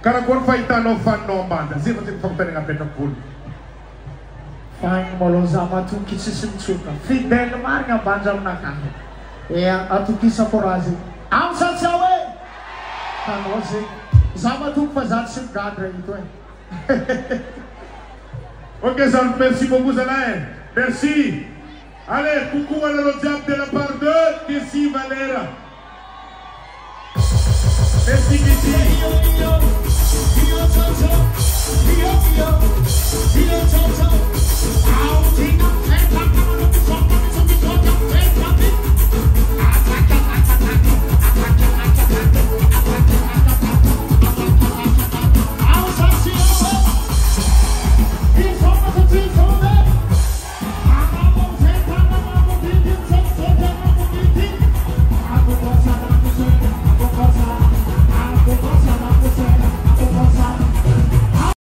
Karena kau fighter no fan no banda, sih pasti faktor yang ada pun. Fine, malu sama tu kisah sentuh. Feedback kemarin yang banjam nak kahit. Atau kisah porasi. Amsal sawe. Kalau sih sama tu fazat sim gadre itu. Ok, Sal, merci beaucoup, Zalain. Merci. Allez, coucou à la Rojab de la part de Kessi Valera. Merci.